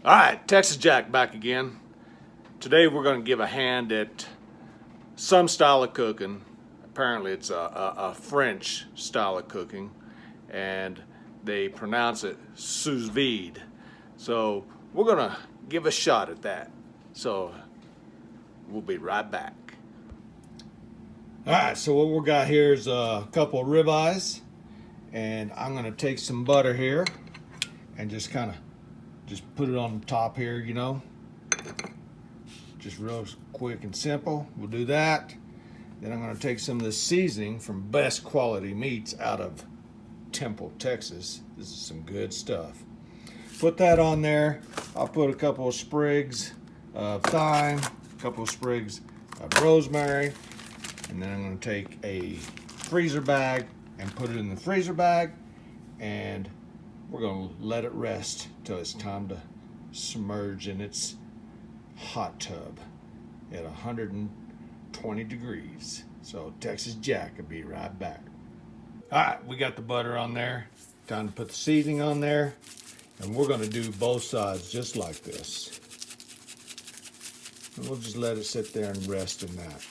All right, Texas Jack back again. Today we're going to give a hand at some style of cooking. Apparently it's a French style of cooking, and they pronounce it sous vide. So we're going to give a shot at that. So we'll be right back. All right, so what we got here is a couple of ribeyes, and I'm going to take some butter here and just put it on the top here, you know, just real quick and simple. We'll do that. Then I'm going to take some of the seasoning from Best Quality Meats out of Temple, Texas. This is some good stuff. Put that on there. I'll put a couple of sprigs of thyme, a couple of sprigs of rosemary, and then I'm going to take a freezer bag and put it in the freezer bag, and we're going to let it rest till it's time to submerge in its hot tub at 120 degrees. So Texas Jack will be right back. All right, we got the butter on there. Time to put the seasoning on there, and we're going to do both sides just like this. And we'll just let it sit there and rest in that.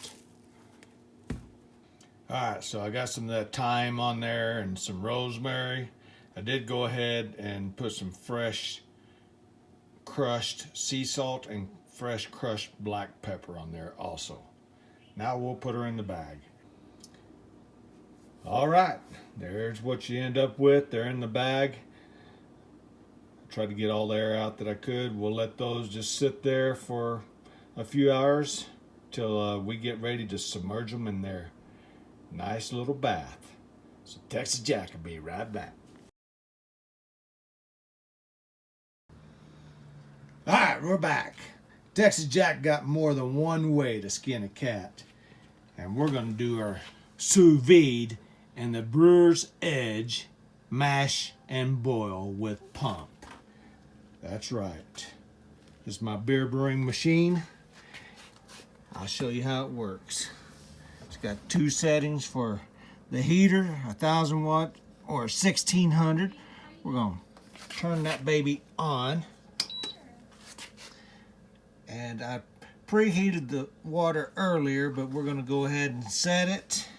All right, so I got some of that thyme on there and some rosemary. I did go ahead and put some fresh crushed sea salt and fresh crushed black pepper on there also. Now we'll put her in the bag. All right, there's what you end up with. They're in the bag. I tried to get all the air out that I could. We'll let those just sit there for a few hours till we get ready to submerge them in their nice little bath. So Texas Jack will be right back. All right, we're back. Texas Jack got more than one way to skin a cat. And we're going to do our sous vide and the brewer's edge mash and boil with pump. That's right. This is my beer brewing machine. I'll show you how it works. It's got two settings for the heater, 1,000 watt or 1,600. We're going to turn that baby on. And I preheated the water earlier, but we're going to go ahead and set it.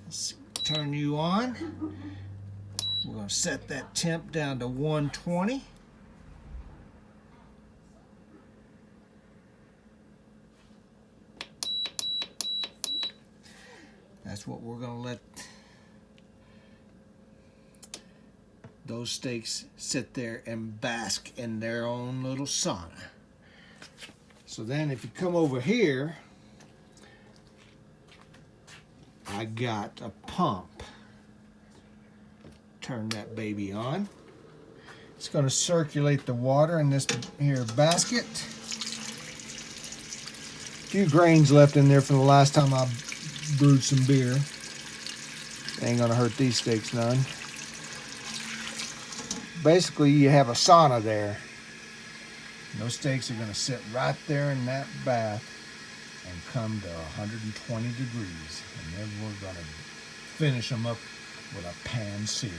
Let's turn you on. We're going to set that temp down to 120. That's what we're going to let those steaks sit there and bask in their own little sauna. So then if you come over here, I got a pump. Turn that baby on. It's going to circulate the water in this here basket. A few grains left in there from the last time I brewed some beer. Ain't going to hurt these steaks none. Basically, you have a sauna there. Those steaks are going to sit right there in that bath and come to 120 degrees. And then we're going to finish them up with a pan seared.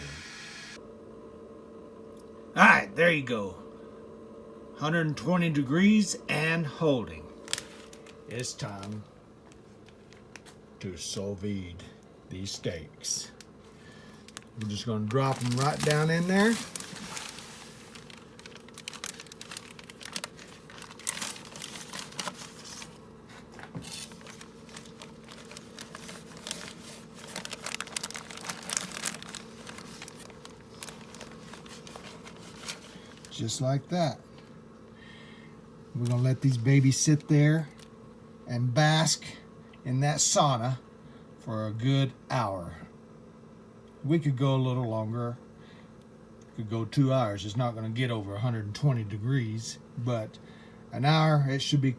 All right, there you go. 120 degrees and holding. It's time to sous vide these steaks. We're just going to drop them right down in there. Just like that. We're going to let these babies sit there and bask in that sauna for a good hour. We could go a little longer. Could go 2 hours. It's not going to get over 120 degrees, but an hour, it should be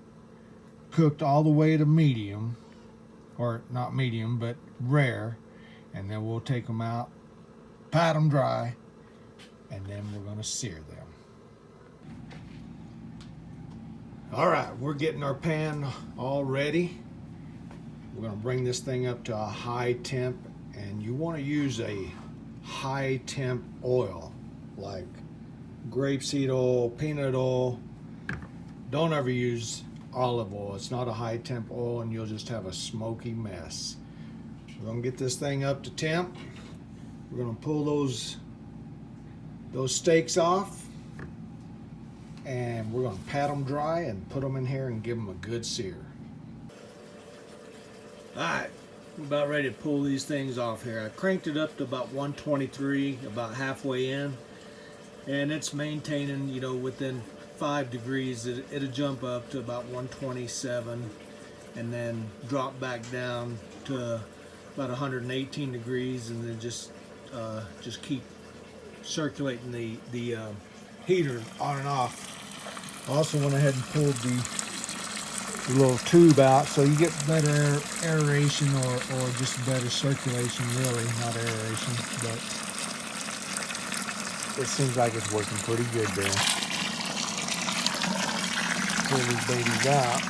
cooked all the way to medium, or not medium, but rare, and then we'll take them out, pat them dry, and then we're going to sear them. All right, we're getting our pan all ready. We're going to bring this thing up to a high temp, and you want to use a high temp oil like grapeseed oil, peanut oil. Don't ever use olive oil. It's not a high temp oil and you'll just have a smoky mess. We're gonna get this thing up to temp. We're gonna pull those steaks off and we're gonna pat them dry and put them in here and give them a good sear. All right, we're about ready to pull these things off here. I cranked it up to about 123, about halfway in, and it's maintaining, you know, within 5 degrees. It'll jump up to about 127 and then drop back down to about 118 degrees, and then just keep circulating the heater on and off. I also went ahead and pulled the little tube out so you get better aeration or just better circulation, really, not aeration, but it seems like it's working pretty good there. Pull these babies out.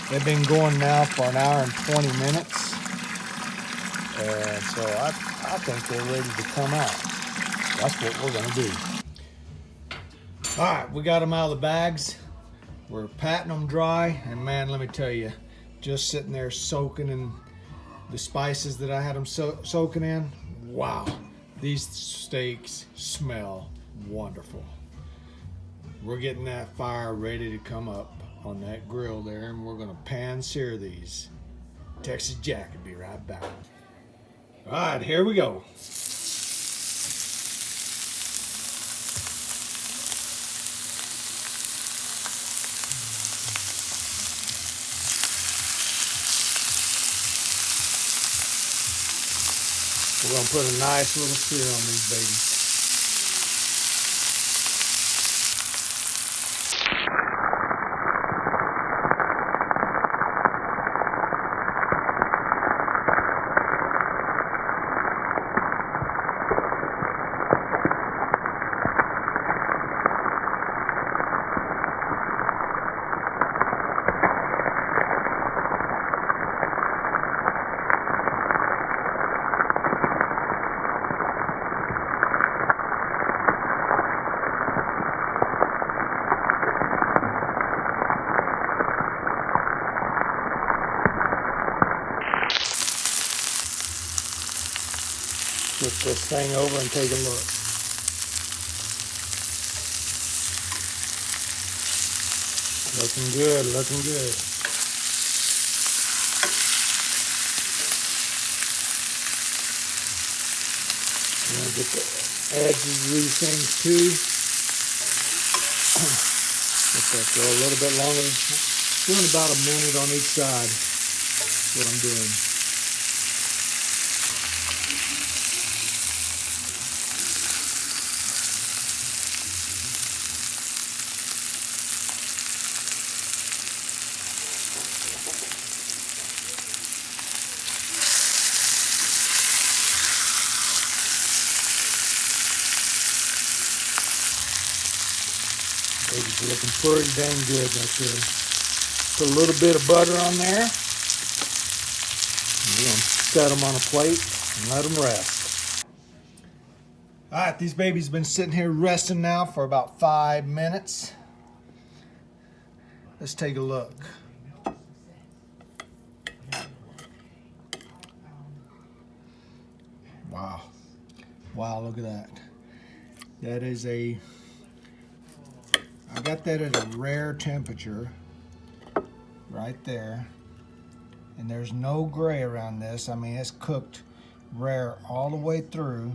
They've been going now for an hour and 20 minutes, and so I think they're ready to come out. That's what we're gonna do. All right, we got them out of the bags. We're patting them dry, and man, let me tell you, just sitting there soaking in the spices that I had them soaking in. Wow, these steaks smell wonderful. We're getting that fire ready to come up on that grill there, and we're gonna pan sear these. Texas Jack will be right back. All right, here we go. We're gonna put a nice little sear on these babies. Flip this thing over and take a look. Looking good, looking good. I'm gonna get the edges of these things too. Let that go a little bit longer. Doing about a minute on each side. That's what I'm doing. Baby's looking pretty dang good right there. Put a little bit of butter on there. We're going to set them on a plate and let them rest. All right, these babies have been sitting here resting now for about 5 minutes. Let's take a look. Wow. Wow, look at that. That is I got that at a rare temperature right there, and there's no gray around this. I mean, it's cooked rare all the way through.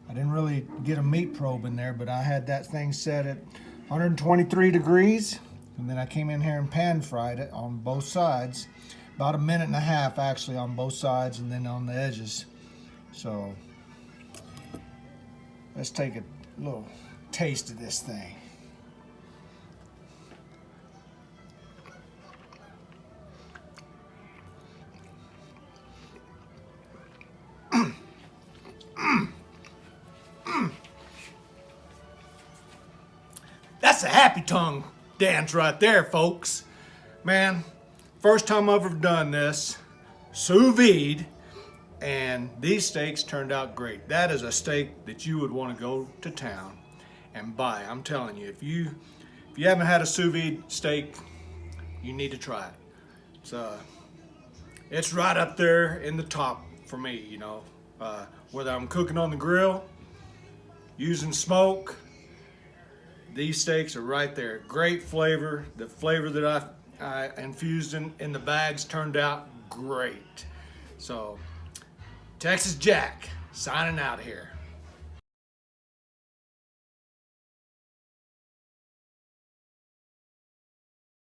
I didn't really get a meat probe in there, but I had that thing set at 123 degrees, and then I came in here and pan fried it on both sides, about 1.5 minutes actually on both sides, and then on the edges. So let's take a little taste of this thing. That's a happy tongue dance right there, folks. Man, first time I've ever done this, sous vide, and these steaks turned out great. That is a steak that you would want to go to town and buy. I'm telling you, if you haven't had a sous vide steak, you need to try it. It's right up there in the top for me, you know. Whether I'm cooking on the grill, using smoke, these steaks are right there. Great flavor. The flavor that I infused in the bags turned out great. So, Texas Jack signing out here.